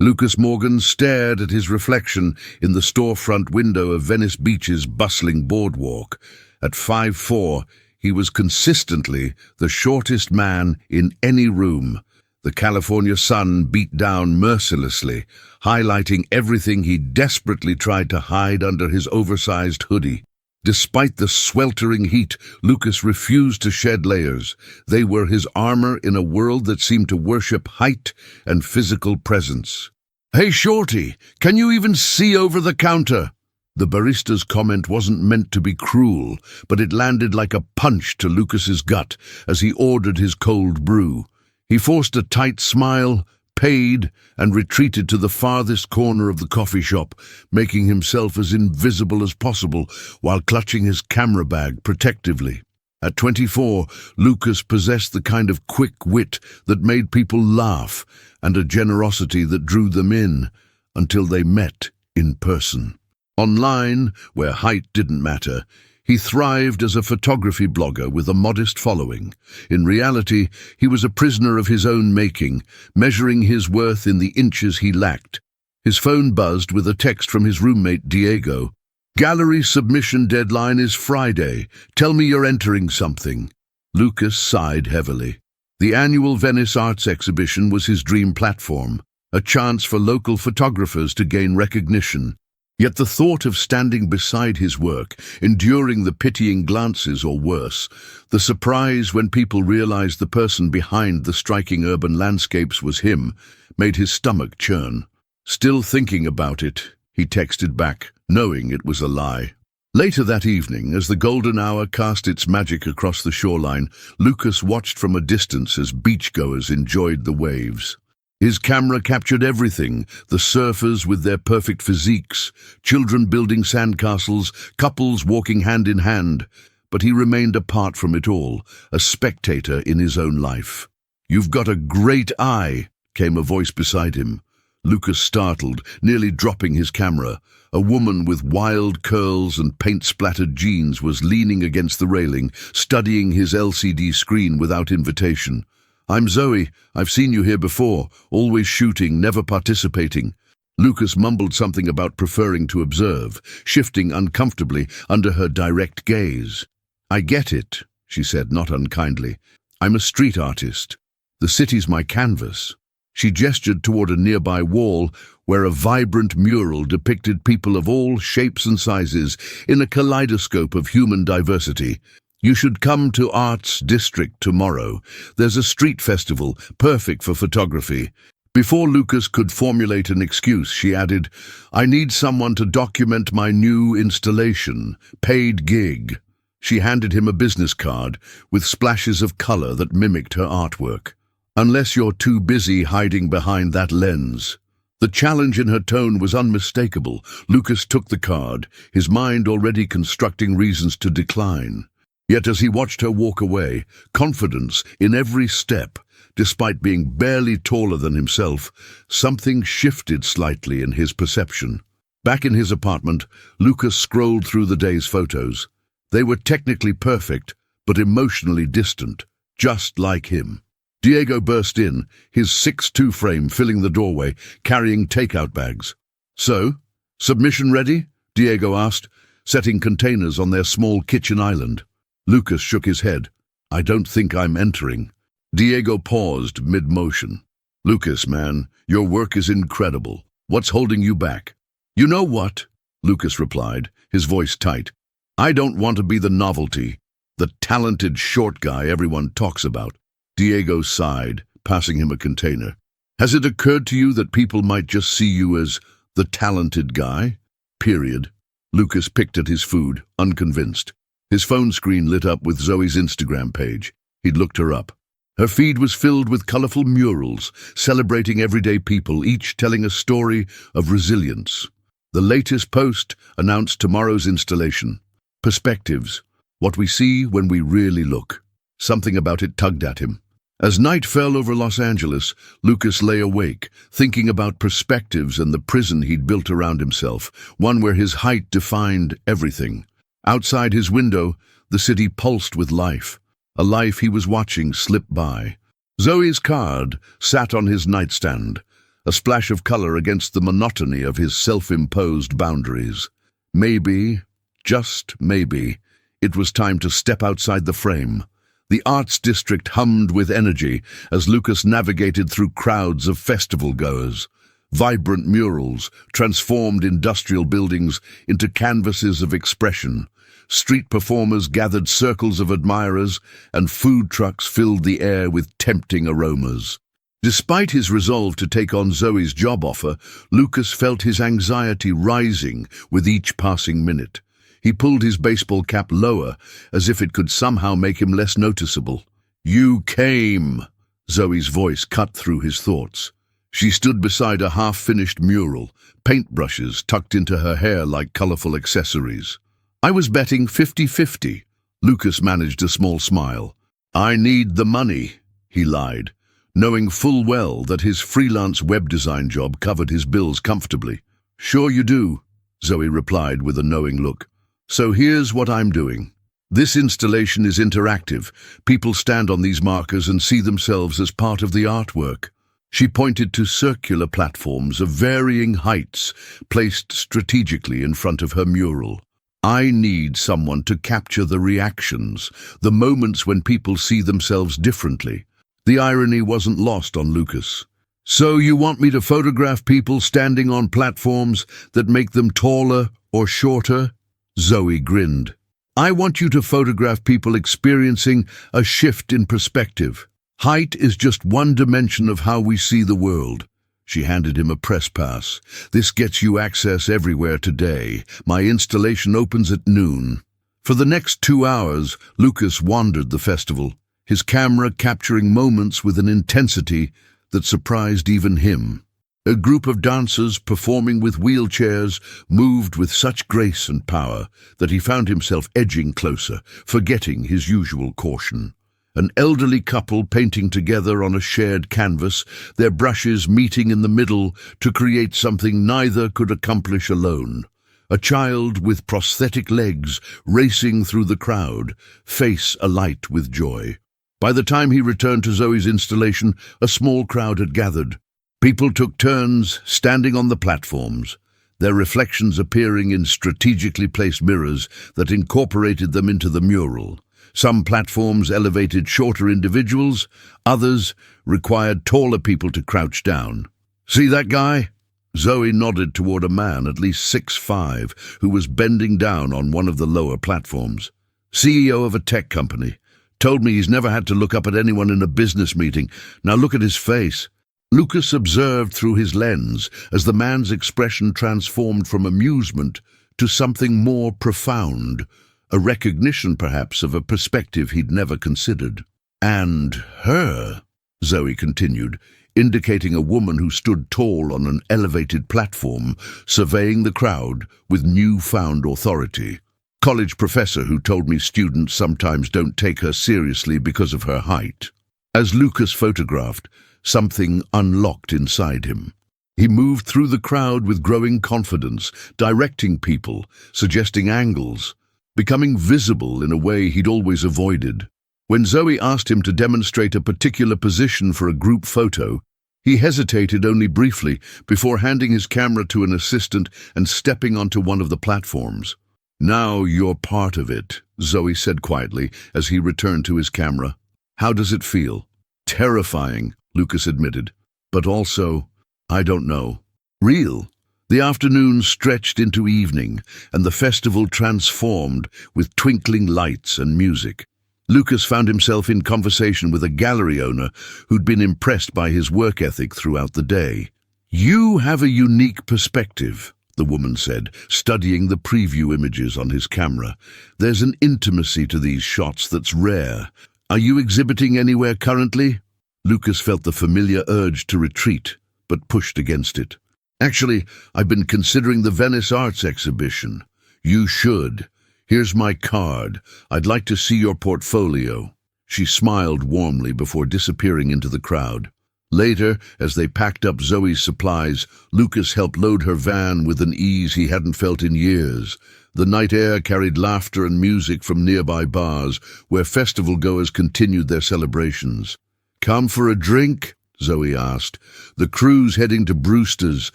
Lucas Morgan stared at his reflection in the storefront window of Venice Beach's bustling boardwalk. At 5'4", he was consistently the shortest man in any room. The California sun beat down mercilessly, highlighting everything he desperately tried to hide under his oversized hoodie. Despite the sweltering heat, Lucas refused to shed layers. They were his armor in a world that seemed to worship height and physical presence. "Hey, Shorty, can you even see over the counter?" The barista's comment wasn't meant to be cruel, but it landed like a punch to Lucas's gut as he ordered his cold brew. He forced a tight smile, paid, and retreated to the farthest corner of the coffee shop, making himself as invisible as possible while clutching his camera bag protectively. At 24, Lucas possessed the kind of quick wit that made people laugh and a generosity that drew them in until they met in person. Online, where height didn't matter, he thrived as a photography blogger with a modest following. In reality, he was a prisoner of his own making, measuring his worth in the inches he lacked. His phone buzzed with a text from his roommate Diego. "Gallery submission deadline is Friday. Tell me you're entering something." Lucas sighed heavily. The annual Venice Arts Exhibition was his dream platform, a chance for local photographers to gain recognition. Yet the thought of standing beside his work, enduring the pitying glances or worse, the surprise when people realized the person behind the striking urban landscapes was him, made his stomach churn. "Still thinking about it," he texted back, knowing it was a lie. Later that evening, as the golden hour cast its magic across the shoreline, Lucas watched from a distance as beachgoers enjoyed the waves. His camera captured everything, the surfers with their perfect physiques, children building sandcastles, couples walking hand in hand. But he remained apart from it all, a spectator in his own life. "You've got a great eye," came a voice beside him. Lucas startled, nearly dropping his camera. A woman with wild curls and paint-splattered jeans was leaning against the railing, studying his LCD screen without invitation. "I'm Zoe. I've seen you here before, always shooting, never participating." Lucas mumbled something about preferring to observe, shifting uncomfortably under her direct gaze. "I get it," she said, not unkindly. "I'm a street artist. The city's my canvas." She gestured toward a nearby wall where a vibrant mural depicted people of all shapes and sizes in a kaleidoscope of human diversity. "You should come to Arts District tomorrow. There's a street festival, perfect for photography." Before Lucas could formulate an excuse, she added, "I need someone to document my new installation, paid gig." She handed him a business card with splashes of color that mimicked her artwork. "Unless you're too busy hiding behind that lens." The challenge in her tone was unmistakable. Lucas took the card, his mind already constructing reasons to decline. Yet as he watched her walk away, confidence in every step, despite being barely taller than himself, something shifted slightly in his perception. Back in his apartment, Lucas scrolled through the day's photos. They were technically perfect, but emotionally distant, just like him. Diego burst in, his 6'2" frame filling the doorway, carrying takeout bags. "So, submission ready?" Diego asked, setting containers on their small kitchen island. Lucas shook his head. "I don't think I'm entering." Diego paused mid-motion. "Lucas, man, your work is incredible. What's holding you back?" "You know what?" Lucas replied, his voice tight. "I don't want to be the novelty, the talented short guy everyone talks about." Diego sighed, passing him a container. "Has it occurred to you that people might just see you as the talented guy? Period." Lucas picked at his food, unconvinced. His phone screen lit up with Zoe's Instagram page. He'd looked her up. Her feed was filled with colorful murals, celebrating everyday people, each telling a story of resilience. The latest post announced tomorrow's installation. Perspectives, what we see when we really look. Something about it tugged at him. As night fell over Los Angeles, Lucas lay awake, thinking about perspectives and the prison he'd built around himself, one where his height defined everything. Outside his window, the city pulsed with life, a life he was watching slip by. Zoe's card sat on his nightstand, a splash of color against the monotony of his self-imposed boundaries. Maybe, just maybe, it was time to step outside the frame. The arts district hummed with energy as Lucas navigated through crowds of festival-goers. Vibrant murals transformed industrial buildings into canvases of expression. Street performers gathered circles of admirers, and food trucks filled the air with tempting aromas. Despite his resolve to take on Zoe's job offer, Lucas felt his anxiety rising with each passing minute. He pulled his baseball cap lower, as if it could somehow make him less noticeable. "You came," Zoe's voice cut through his thoughts. She stood beside a half-finished mural, paintbrushes tucked into her hair like colorful accessories. "I was betting 50-50. Lucas managed a small smile. "I need the money," he lied, knowing full well that his freelance web design job covered his bills comfortably. "Sure you do," Zoe replied with a knowing look. "So here's what I'm doing. This installation is interactive. People stand on these markers and see themselves as part of the artwork." She pointed to circular platforms of varying heights, placed strategically in front of her mural. "I need someone to capture the reactions, the moments when people see themselves differently." The irony wasn't lost on Lucas. "So you want me to photograph people standing on platforms that make them taller or shorter?" Zoe grinned. "I want you to photograph people experiencing a shift in perspective. Height is just one dimension of how we see the world." She handed him a press pass. "This gets you access everywhere today. My installation opens at noon." For the next 2 hours, Lucas wandered the festival, his camera capturing moments with an intensity that surprised even him. A group of dancers performing with wheelchairs moved with such grace and power that he found himself edging closer, forgetting his usual caution. An elderly couple painting together on a shared canvas, their brushes meeting in the middle to create something neither could accomplish alone. A child with prosthetic legs racing through the crowd, face alight with joy. By the time he returned to Zoe's installation, a small crowd had gathered. People took turns standing on the platforms, their reflections appearing in strategically placed mirrors that incorporated them into the mural. Some platforms elevated shorter individuals, others required taller people to crouch down. "See that guy?" Zoe nodded toward a man at least 6'5", who was bending down on one of the lower platforms. "CEO of a tech company. Told me he's never had to look up at anyone in a business meeting. Now look at his face." Lucas observed through his lens as the man's expression transformed from amusement to something more profound, a recognition perhaps of a perspective he'd never considered. "And her," Zoe continued, indicating a woman who stood tall on an elevated platform, surveying the crowd with newfound authority. "College professor who told me students sometimes don't take her seriously because of her height." As Lucas photographed, something unlocked inside him. He moved through the crowd with growing confidence, directing people, suggesting angles, becoming visible in a way he'd always avoided. When Zoe asked him to demonstrate a particular position for a group photo, he hesitated only briefly before handing his camera to an assistant and stepping onto one of the platforms. "Now you're part of it," Zoe said quietly as he returned to his camera. "How does it feel?" "Terrifying," Lucas admitted, "but also, I don't know, real." The afternoon stretched into evening, and the festival transformed with twinkling lights and music. Lucas found himself in conversation with a gallery owner who'd been impressed by his work ethic throughout the day. "You have a unique perspective," the woman said, studying the preview images on his camera. "There's an intimacy to these shots that's rare. Are you exhibiting anywhere currently?" Lucas felt the familiar urge to retreat, but pushed against it. "Actually, I've been considering the Venice Arts exhibition." "You should. Here's my card. I'd like to see your portfolio." She smiled warmly before disappearing into the crowd. Later, as they packed up Zoe's supplies, Lucas helped load her van with an ease he hadn't felt in years. The night air carried laughter and music from nearby bars, where festival-goers continued their celebrations. "Come for a drink?" Zoe asked. "The crew's heading to Brewster's."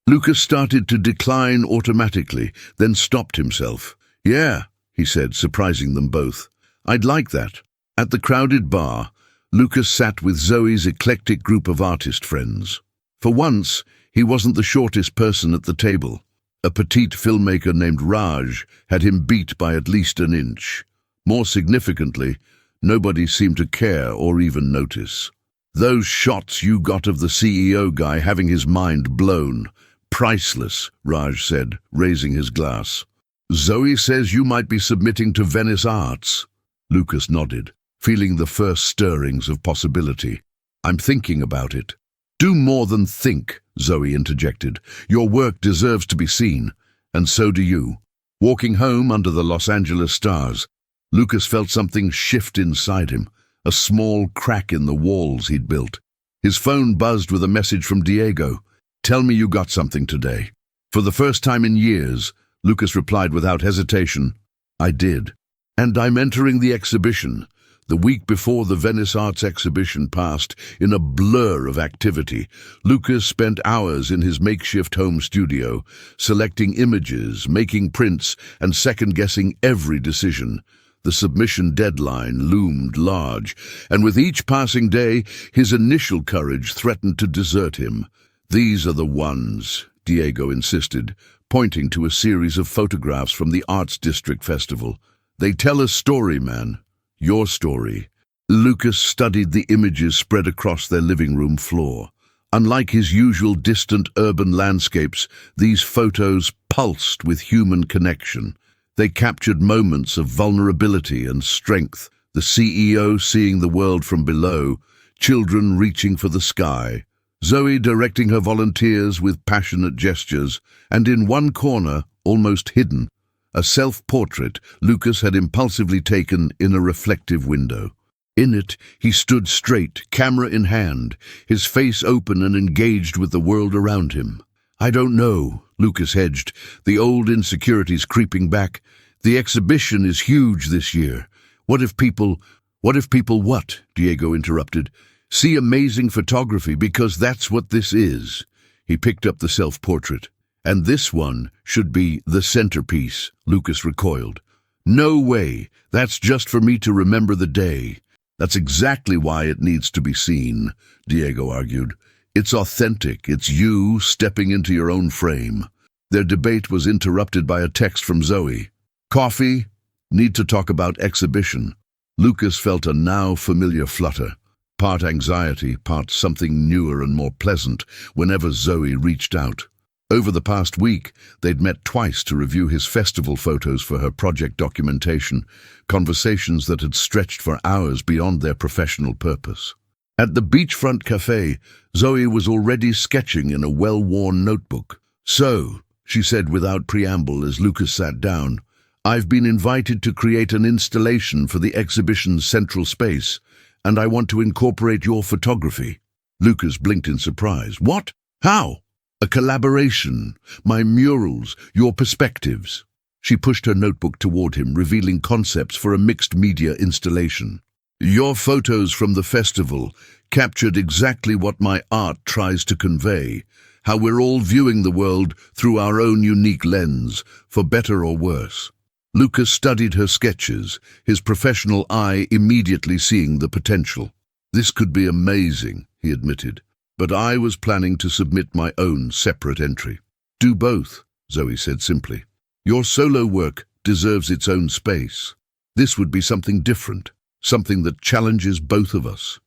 Lucas started to decline automatically, then stopped himself. "Yeah," he said, surprising them both. "I'd like that." At the crowded bar, Lucas sat with Zoe's eclectic group of artist friends. For once, he wasn't the shortest person at the table. A petite filmmaker named Raj had him beat by at least an inch. More significantly, nobody seemed to care or even notice. "Those shots you got of the CEO guy having his mind blown. Priceless," Raj said, raising his glass. "Zoe says you might be submitting to Venice Arts." Lucas nodded, feeling the first stirrings of possibility. "I'm thinking about it." "Do more than think," Zoe interjected. "Your work deserves to be seen, and so do you." Walking home under the Los Angeles stars, Lucas felt something shift inside him, a small crack in the walls he'd built. His phone buzzed with a message from Diego. "Tell me you got something today." For the first time in years, Lucas replied without hesitation, "I did. And I'm entering the exhibition." The week before the Venice Arts exhibition passed in a blur of activity. Lucas spent hours in his makeshift home studio, selecting images, making prints, and second-guessing every decision. The submission deadline loomed large, and with each passing day, his initial courage threatened to desert him. "These are the ones," Diego insisted, pointing to a series of photographs from the Arts District Festival. "They tell a story, man. Your story." Lucas studied the images spread across their living room floor. Unlike his usual distant urban landscapes, these photos pulsed with human connection. They captured moments of vulnerability and strength, the CEO seeing the world from below, children reaching for the sky, Zoe directing her volunteers with passionate gestures, and in one corner, almost hidden, a self-portrait Lucas had impulsively taken in a reflective window. In it, he stood straight, camera in hand, his face open and engaged with the world around him. "I don't know," Lucas hedged, the old insecurities creeping back. "The exhibition is huge this year. What if people what?" Diego interrupted. "See amazing photography, because that's what this is." He picked up the self-portrait. "And this one should be the centerpiece," Lucas recoiled. "No way. That's just for me to remember the day." "That's exactly why it needs to be seen," Diego argued. "It's authentic. It's you stepping into your own frame." Their debate was interrupted by a text from Zoe. "Coffee? Need to talk about exhibition." Lucas felt a now familiar flutter, part anxiety, part something newer and more pleasant whenever Zoe reached out. Over the past week, they'd met twice to review his festival photos for her project documentation, conversations that had stretched for hours beyond their professional purpose. At the beachfront cafe, Zoe was already sketching in a well-worn notebook. "So," she said without preamble as Lucas sat down, "I've been invited to create an installation for the exhibition's central space, and I want to incorporate your photography." Lucas blinked in surprise. "What? How?" "A collaboration. My murals, your perspectives." She pushed her notebook toward him, revealing concepts for a mixed-media installation. "Your photos from the festival captured exactly what my art tries to convey, how we're all viewing the world through our own unique lens, for better or worse." Lucas studied her sketches, his professional eye immediately seeing the potential. "This could be amazing," he admitted. "But I was planning to submit my own separate entry." "Do both," Zoe said simply. "Your solo work deserves its own space. This would be something different, something that challenges both of us."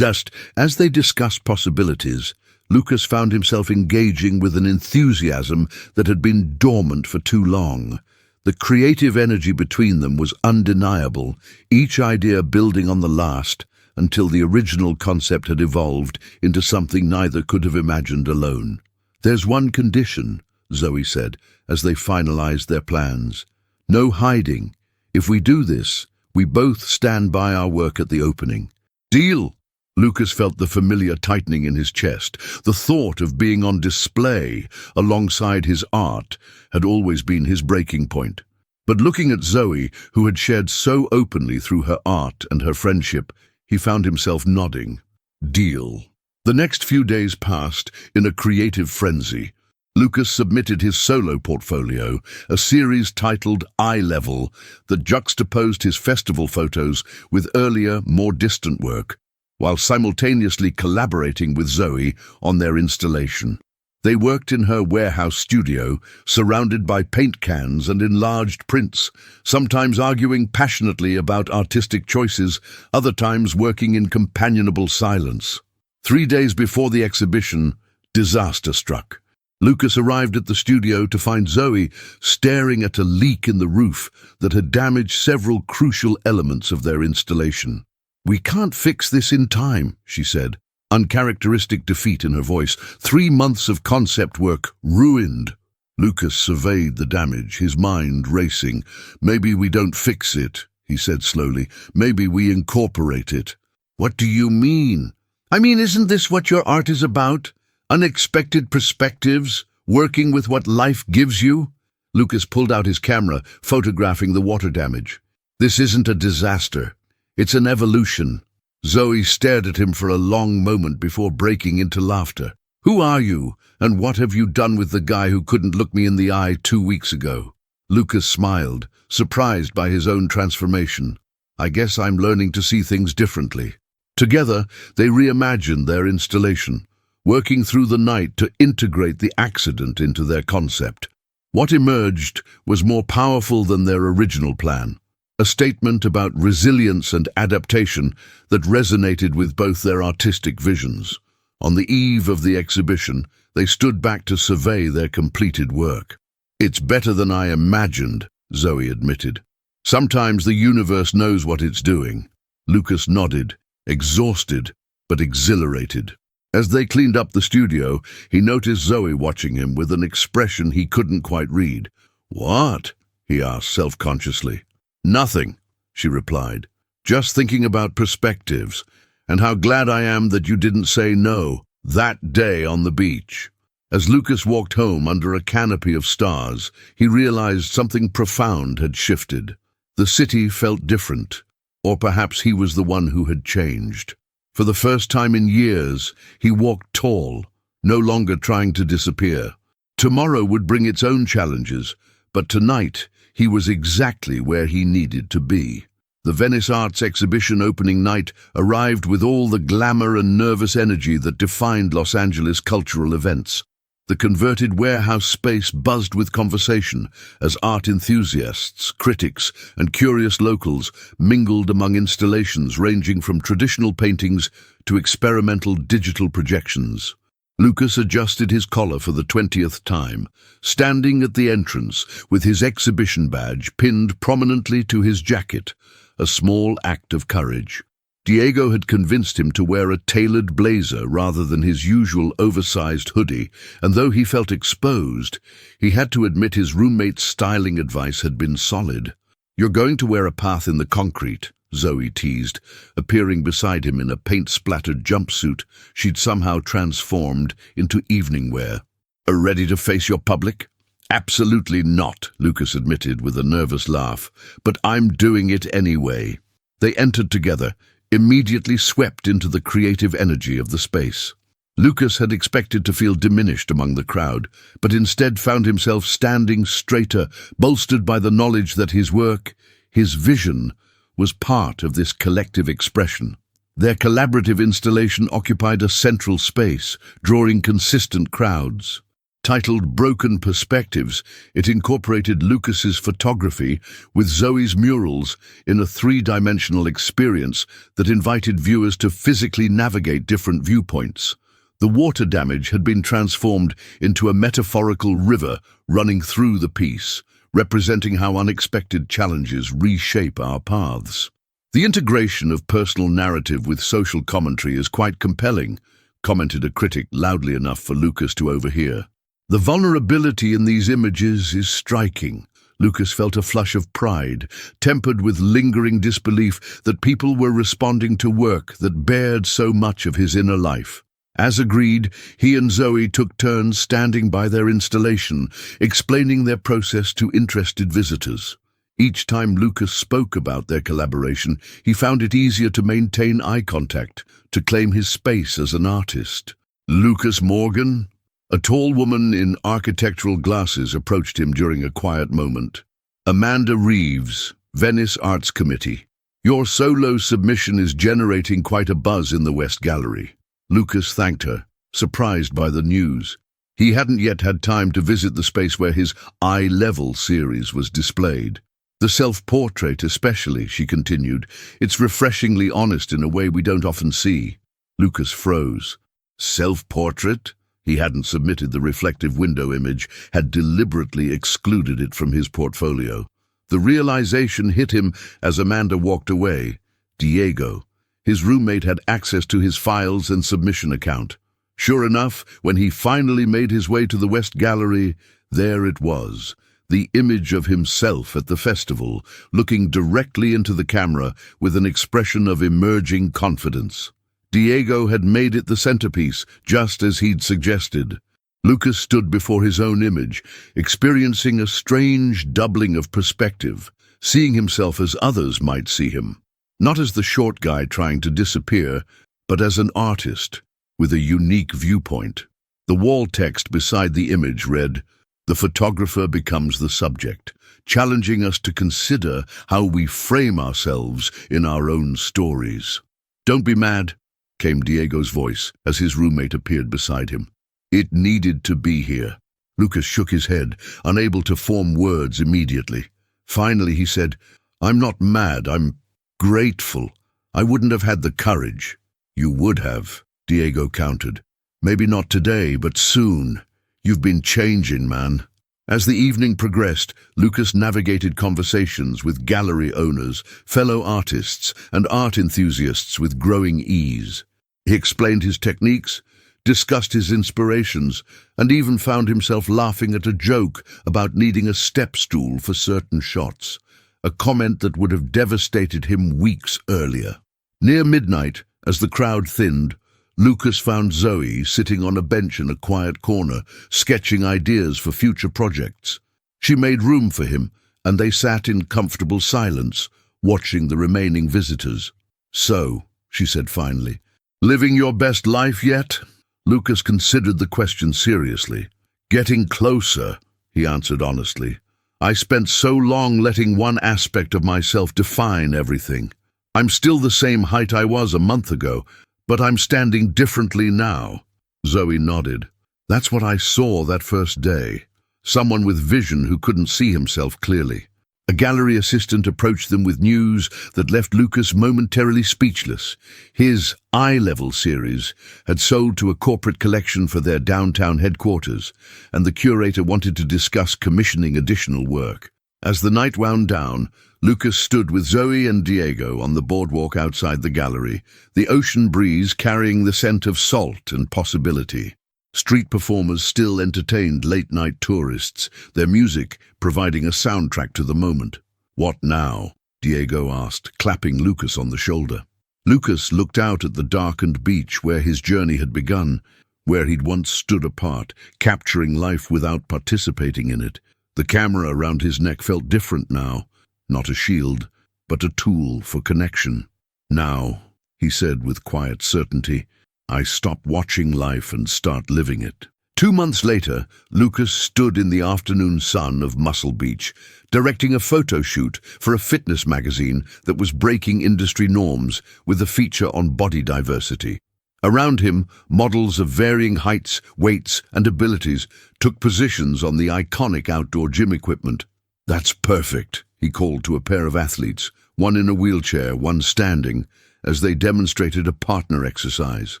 As they discussed possibilities, Lucas found himself engaging with an enthusiasm that had been dormant for too long. The creative energy between them was undeniable, each idea building on the last, until the original concept had evolved into something neither could have imagined alone. "There's one condition," Zoe said, as they finalized their plans. "No hiding. If we do this, we both stand by our work at the opening." "Deal!" Lucas felt the familiar tightening in his chest. The thought of being on display alongside his art had always been his breaking point. But looking at Zoe, who had shared so openly through her art and her friendship, he found himself nodding. "Deal." The next few days passed in a creative frenzy. Lucas submitted his solo portfolio, a series titled Eye Level that juxtaposed his festival photos with earlier, more distant work, while simultaneously collaborating with Zoe on their installation. They worked in her warehouse studio, surrounded by paint cans and enlarged prints, sometimes arguing passionately about artistic choices, other times working in companionable silence. 3 days before the exhibition, disaster struck. Lucas arrived at the studio to find Zoe staring at a leak in the roof that had damaged several crucial elements of their installation. "We can't fix this in time," she said, uncharacteristic defeat in her voice. 3 months of concept work ruined. Lucas surveyed the damage, his mind racing. "Maybe we don't fix it," he said slowly. "Maybe we incorporate it." "What do you mean?" "I mean, isn't this what your art is about? Unexpected perspectives, working with what life gives you?" Lucas pulled out his camera, photographing the water damage. "This isn't a disaster. It's an evolution." Zoe stared at him for a long moment before breaking into laughter. "Who are you, and what have you done with the guy who couldn't look me in the eye 2 weeks ago?" Lucas smiled, surprised by his own transformation. "I guess I'm learning to see things differently." Together, they reimagined their installation, working through the night to integrate the accident into their concept. What emerged was more powerful than their original plan, a statement about resilience and adaptation that resonated with both their artistic visions. On the eve of the exhibition, they stood back to survey their completed work. "It's better than I imagined," Zoe admitted. "Sometimes the universe knows what it's doing." Lucas nodded, exhausted but exhilarated. As they cleaned up the studio, he noticed Zoe watching him with an expression he couldn't quite read. "What?" he asked self-consciously. "Nothing," she replied. "Just thinking about perspectives, and how glad I am that you didn't say no that day on the beach." As Lucas walked home under a canopy of stars, he realized something profound had shifted. The city felt different, or perhaps he was the one who had changed. For the first time in years, he walked tall, no longer trying to disappear. Tomorrow would bring its own challenges, but tonight he was exactly where he needed to be. The Venice Arts Exhibition opening night arrived with all the glamour and nervous energy that defined Los Angeles cultural events. The converted warehouse space buzzed with conversation as art enthusiasts, critics, and curious locals mingled among installations ranging from traditional paintings to experimental digital projections. Lucas adjusted his collar for the 20th time, standing at the entrance with his exhibition badge pinned prominently to his jacket, a small act of courage. Diego had convinced him to wear a tailored blazer rather than his usual oversized hoodie, and though he felt exposed, he had to admit his roommate's styling advice had been solid. "You're going to wear a path in the concrete," Zoe teased, appearing beside him in a paint-splattered jumpsuit she'd somehow transformed into evening wear. "Ready to face your public?" "Absolutely not," Lucas admitted with a nervous laugh, "but I'm doing it anyway." They entered together, immediately swept into the creative energy of the space. Lucas had expected to feel diminished among the crowd, but instead found himself standing straighter, bolstered by the knowledge that his work, his vision, was part of this collective expression. Their collaborative installation occupied a central space, drawing consistent crowds. Titled Broken Perspectives, it incorporated Lucas's photography with Zoe's murals in a 3-dimensional experience that invited viewers to physically navigate different viewpoints. The water damage had been transformed into a metaphorical river running through the piece, representing how unexpected challenges reshape our paths. "The integration of personal narrative with social commentary is quite compelling," commented a critic loudly enough for Lucas to overhear. "The vulnerability in these images is striking." Lucas felt a flush of pride, tempered with lingering disbelief that people were responding to work that bared so much of his inner life. As agreed, he and Zoe took turns standing by their installation, explaining their process to interested visitors. Each time Lucas spoke about their collaboration, he found it easier to maintain eye contact, to claim his space as an artist. Lucas Morgan? A tall woman in architectural glasses approached him during a quiet moment. Amanda Reeves, Venice Arts Committee. Your solo submission is generating quite a buzz in the West Gallery. Lucas thanked her, surprised by the news. He hadn't yet had time to visit the space where his Eye Level series was displayed. The self-portrait especially, she continued. It's refreshingly honest in a way we don't often see. Lucas froze. Self-portrait? He hadn't submitted the reflective window image, had deliberately excluded it from his portfolio. The realization hit him as Amanda walked away. Diego. His roommate had access to his files and submission account. Sure enough, when he finally made his way to the West Gallery, there it was. The image of himself at the festival, looking directly into the camera with an expression of emerging confidence. Diego had made it the centerpiece, just as he'd suggested. Lucas stood before his own image, experiencing a strange doubling of perspective, seeing himself as others might see him. Not as the short guy trying to disappear, but as an artist, with a unique viewpoint. The wall text beside the image read, "The photographer becomes the subject," challenging us to consider how we frame ourselves in our own stories. "Don't be mad," came Diego's voice as his roommate appeared beside him. "It needed to be here." Lucas shook his head, unable to form words immediately. Finally he said, "I'm not mad, I'm grateful. I wouldn't have had the courage." "You would have," Diego countered. "Maybe not today, but soon. You've been changing, man." As the evening progressed, Lucas navigated conversations with gallery owners, fellow artists, and art enthusiasts with growing ease. He explained his techniques, discussed his inspirations, and even found himself laughing at a joke about needing a step stool for certain shots, a comment that would have devastated him weeks earlier. Near midnight, as the crowd thinned, Lucas found Zoe sitting on a bench in a quiet corner, sketching ideas for future projects. She made room for him, and they sat in comfortable silence, watching the remaining visitors. "So," she said finally, "living your best life yet?" Lucas considered the question seriously. "Getting closer," he answered honestly. "I spent so long letting one aspect of myself define everything. I'm still the same height I was a month ago, but I'm standing differently now." Zoe nodded. "That's what I saw that first day. Someone with vision who couldn't see himself clearly." A gallery assistant approached them with news that left Lucas momentarily speechless. His Eye Level series had sold to a corporate collection for their downtown headquarters, and the curator wanted to discuss commissioning additional work. As the night wound down, Lucas stood with Zoe and Diego on the boardwalk outside the gallery, the ocean breeze carrying the scent of salt and possibility. Street performers still entertained late-night tourists, their music providing a soundtrack to the moment. "What now?" Diego asked, clapping Lucas on the shoulder. Lucas looked out at the darkened beach where his journey had begun, where he'd once stood apart, capturing life without participating in it. The camera around his neck felt different now, not a shield, but a tool for connection. "Now," he said with quiet certainty, "I stop watching life and start living it." 2 months later, Lucas stood in the afternoon sun of Muscle Beach, directing a photo shoot for a fitness magazine that was breaking industry norms with a feature on body diversity. Around him, models of varying heights, weights, and abilities took positions on the iconic outdoor gym equipment. "That's perfect," he called to a pair of athletes, one in a wheelchair, one standing, as they demonstrated a partner exercise.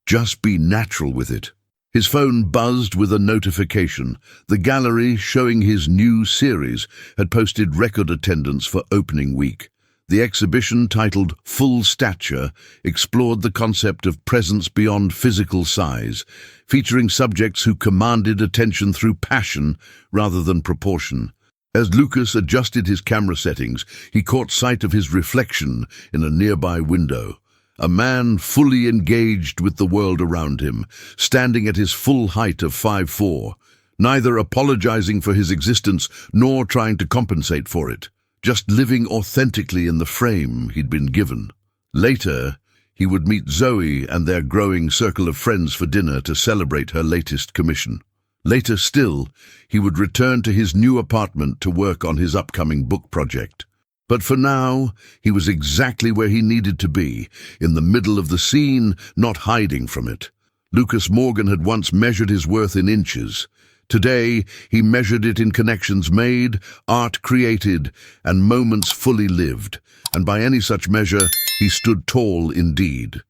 "Just be natural with it." His phone buzzed with a notification. The gallery, showing his new series, had posted record attendance for opening week. The exhibition, titled Full Stature, explored the concept of presence beyond physical size, featuring subjects who commanded attention through passion rather than proportion. As Lucas adjusted his camera settings, he caught sight of his reflection in a nearby window. A man fully engaged with the world around him, standing at his full height of 5'4", neither apologizing for his existence nor trying to compensate for it. just living authentically in the frame he'd been given. Later, he would meet Zoe and their growing circle of friends for dinner to celebrate her latest commission. Later still, he would return to his new apartment to work on his upcoming book project. But for now, he was exactly where he needed to be, in the middle of the scene, not hiding from it. Lucas Morgan had once measured his worth in inches. Today, he measured it in connections made, art created, and moments fully lived. And by any such measure, he stood tall indeed.